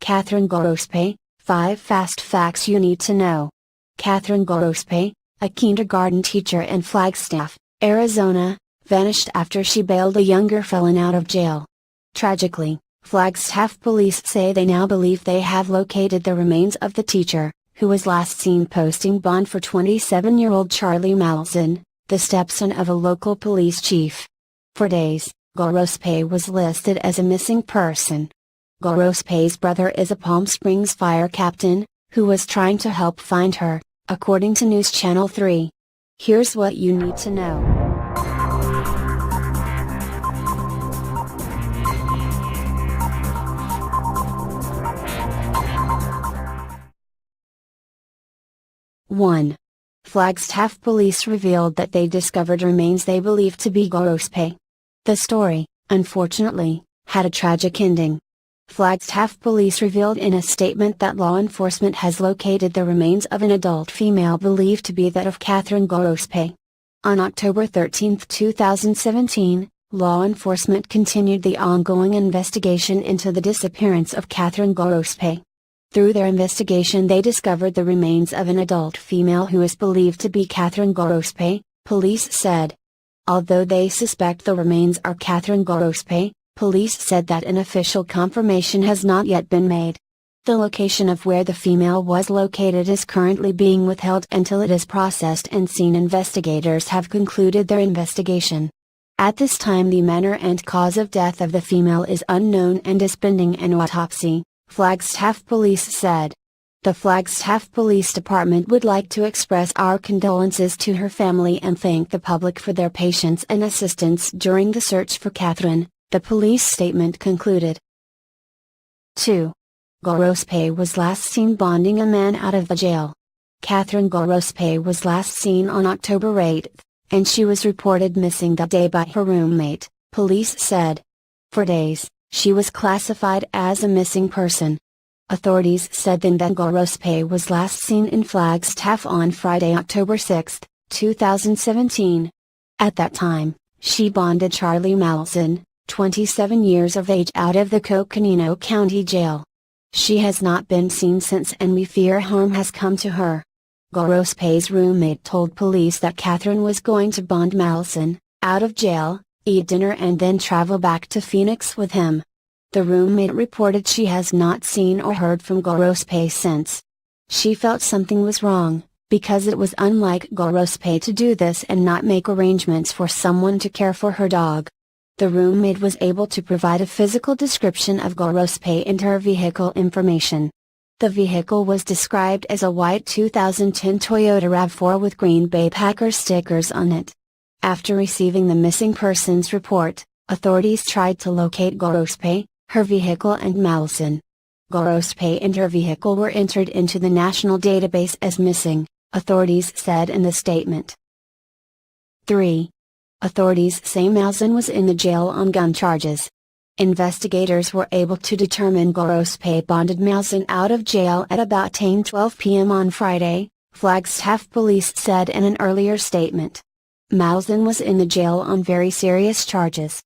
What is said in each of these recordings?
Cathryn Gorospe, 5 Fast Facts You Need to Know. Cathryn Gorospe, a kindergarten teacher in Flagstaff, Arizona, vanished after she bailed a younger felon out of jail. Tragically, Flagstaff police say they now believe they have located the remains of the teacher, who was last seen posting bond for 27-year-old Charlie Malzahn, the stepson of a local police chief. For days, Gorospe was listed as a missing person. Gorospe's brother is a Palm Springs fire captain, who was trying to help find her, according to News Channel 3. Here's what you need to know. One. Flagstaff police revealed that they discovered remains they believe to be Gorospe. The story, unfortunately, had a tragic ending. Flagstaff police revealed in a statement that law enforcement has located the remains of an adult female believed to be that of Cathryn Gorospe. On October 13, 2017, law enforcement continued the ongoing investigation into the disappearance of Cathryn Gorospe. Through their investigation they discovered the remains of an adult female who is believed to be Cathryn Gorospe, police said. Although they suspect the remains are Cathryn Gorospe, police said that an official confirmation has not yet been made. The location of where the female was located is currently being withheld until it is processed and seen. Investigators have concluded their investigation. At this time the manner and cause of death of the female is unknown and is pending an autopsy, Flagstaff police said. The Flagstaff Police Department would like to express our condolences to her family and thank the public for their patience and assistance during the search for Cathryn, the police statement concluded. 2. Gorospe was last seen bonding a man out of the jail. Cathryn Gorospe was last seen on October 8, and she was reported missing that day by her roommate, police said. For days, she was classified as a missing person. Authorities said then that Gorospe was last seen in Flagstaff on Friday, October 6, 2017. At that time, she bonded Charlie Malzahn, 27 years of age, out of the Coconino County Jail. She has not been seen since and we fear harm has come to her. Gorospe's roommate told police that Cathryn was going to bond Malzahn, out of jail, eat dinner and then travel back to Phoenix with him. The roommate reported she has not seen or heard from Gorospe since. She felt something was wrong, because it was unlike Gorospe to do this and not make arrangements for someone to care for her dog. The roommate was able to provide a physical description of Gorospe and her vehicle information. The vehicle was described as a white 2010 Toyota RAV4 with Green Bay Packers stickers on it. After receiving the missing persons report, authorities tried to locate Gorospe, her vehicle and Malzahn. Gorospe and her vehicle were entered into the national database as missing, authorities said in the statement. 3. Authorities say Malzahn was in the jail on gun charges. Investigators were able to determine Gorospe bonded Malzahn out of jail at about 10:12 p.m. on Friday, Flagstaff police said in an earlier statement. Malzahn was in the jail on very serious charges.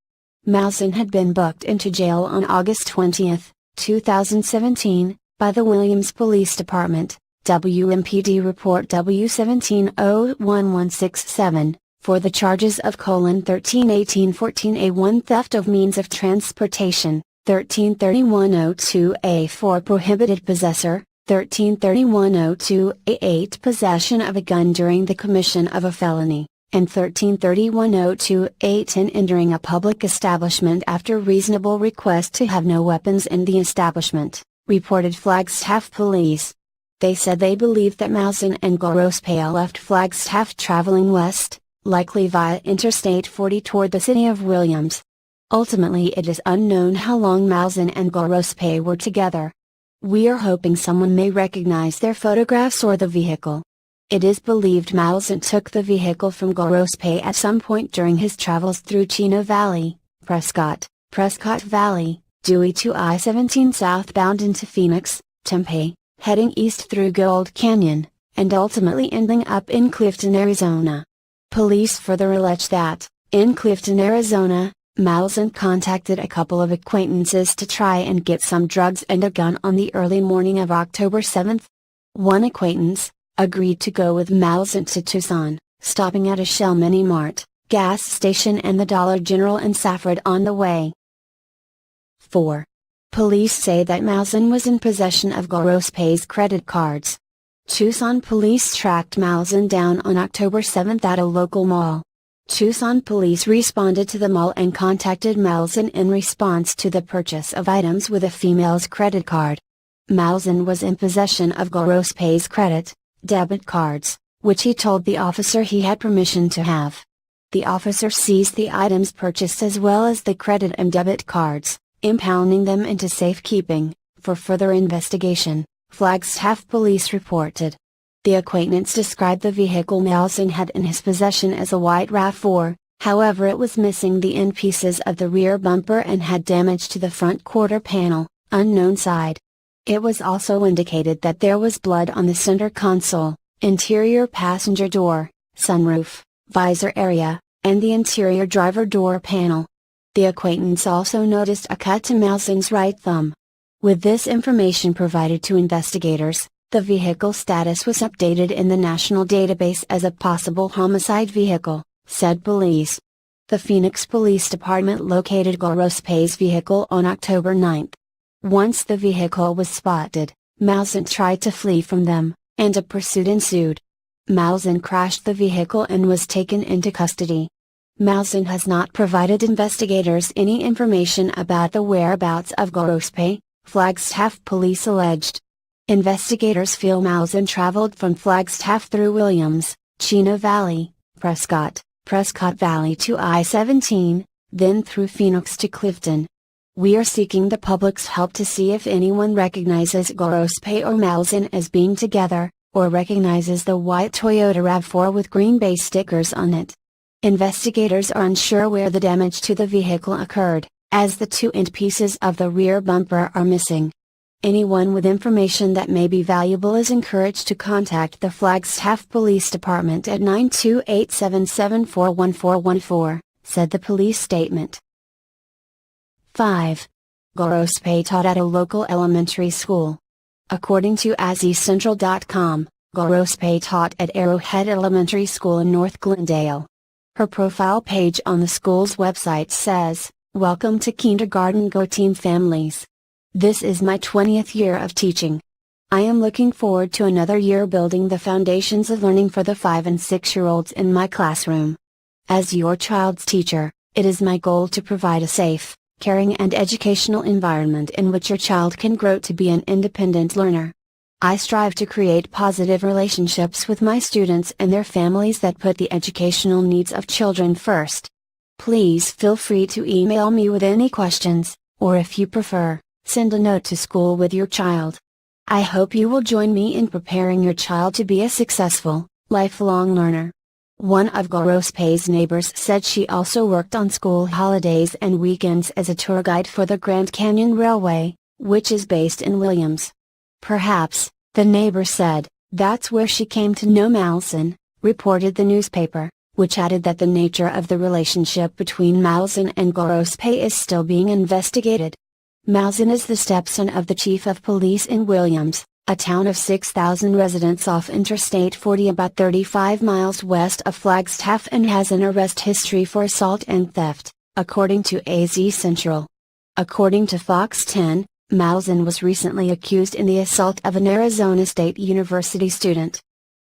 Malzahn had been booked into jail on August 20, 2017, by the Williams Police Department, WMPD Report W17-01167, for the charges of 13-18-14A1 theft of means of transportation, 13-3102A4 prohibited possessor, 13-3102A8 possession of a gun during the commission of a felony, and 13-3102A10 entering a public establishment after reasonable request to have no weapons in the establishment, reported Flagstaff police. They said they believed that Malzahn and Gorospe left Flagstaff traveling west, likely via Interstate 40 toward the city of Williams. Ultimately it is unknown how long Malzahn and Gorospe were together. We are hoping someone may recognize their photographs or the vehicle. It is believed Malzahn took the vehicle from Gorospe at some point during his travels through Chino Valley, Prescott Valley, Dewey to I-17 southbound into Phoenix, Tempe, heading east through Gold Canyon, and ultimately ending up in Clifton, Arizona. Police further allege that, in Clifton, Arizona, Malzahn contacted a couple of acquaintances to try and get some drugs and a gun on the early morning of October 7. One acquaintance agreed to go with Malzahn to Tucson, stopping at a Shell Mini Mart, gas station and the Dollar General in Safford on the way. 4. Police say that Malzahn was in possession of Gorospe's credit cards. Tucson police tracked Malzahn down on October 7 at a local mall. Tucson police responded to the mall and contacted Malzahn in response to the purchase of items with a female's credit card. Malzahn was in possession of Gorospe's credit, debit cards, which he told the officer he had permission to have. The officer seized the items purchased as well as the credit and debit cards, impounding them into safekeeping, for further investigation, Flagstaff police reported. The acquaintance described the vehicle Malzahn had in his possession as a white RAV4, however it was missing the end pieces of the rear bumper and had damage to the front quarter panel, unknown side. It was also indicated that there was blood on the center console, interior passenger door, sunroof, visor area, and the interior driver door panel. The acquaintance also noticed a cut to Malzahn's right thumb. With this information provided to investigators, the vehicle status was updated in the national database as a possible homicide vehicle, said police. The Phoenix Police Department located Gorospe's vehicle on October 9. Once the vehicle was spotted, Malzahn tried to flee from them, and a pursuit ensued. Malzahn crashed the vehicle and was taken into custody. Malzahn has not provided investigators any information about the whereabouts of Gorospe, Flagstaff police alleged. Investigators feel Malzahn traveled from Flagstaff through Williams, Chino Valley, Prescott Valley to I-17, then through Phoenix to Clifton. We are seeking the public's help to see if anyone recognizes Gorospe or Malzahn as being together, or recognizes the white Toyota RAV4 with Green Bay stickers on it. Investigators are unsure where the damage to the vehicle occurred, as the two end pieces of the rear bumper are missing. Anyone with information that may be valuable is encouraged to contact the Flagstaff Police Department at 928-774-1414, said the police statement. 5. Gorospe taught at a local elementary school. According to AzCentral.com, Gorospe taught at Arrowhead Elementary School in North Glendale. Her profile page on the school's website says, "Welcome to Kindergarten Go Team Families. This is my 20th year of teaching. I am looking forward to another year building the foundations of learning for the 5 and 6-year-olds in my classroom. As your child's teacher, it is my goal to provide a safe, caring and educational environment in which your child can grow to be an independent learner. I strive to create positive relationships with my students and their families that put the educational needs of children first. Please feel free to email me with any questions, or if you prefer, send a note to school with your child. I hope you will join me in preparing your child to be a successful, lifelong learner." One of Gorospe's neighbors said she also worked on school holidays and weekends as a tour guide for the Grand Canyon Railway, which is based in Williams. Perhaps, the neighbor said, that's where she came to know Malzahn, reported the newspaper, which added that the nature of the relationship between Malzahn and Gorospe is still being investigated. Malzahn is the stepson of the chief of police in Williams, a town of 6,000 residents off Interstate 40 about 35 miles west of Flagstaff and has an arrest history for assault and theft, according to AZ Central. According to Fox 10, Malzahn was recently accused in the assault of an Arizona State University student.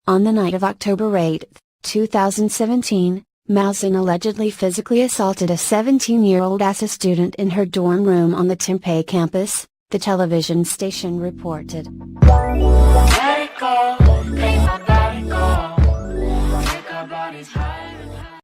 On the night of October 8, 2017, Malzahn allegedly physically assaulted a 17-year-old as a student in her dorm room on the Tempe campus, the television station reported. Let it go.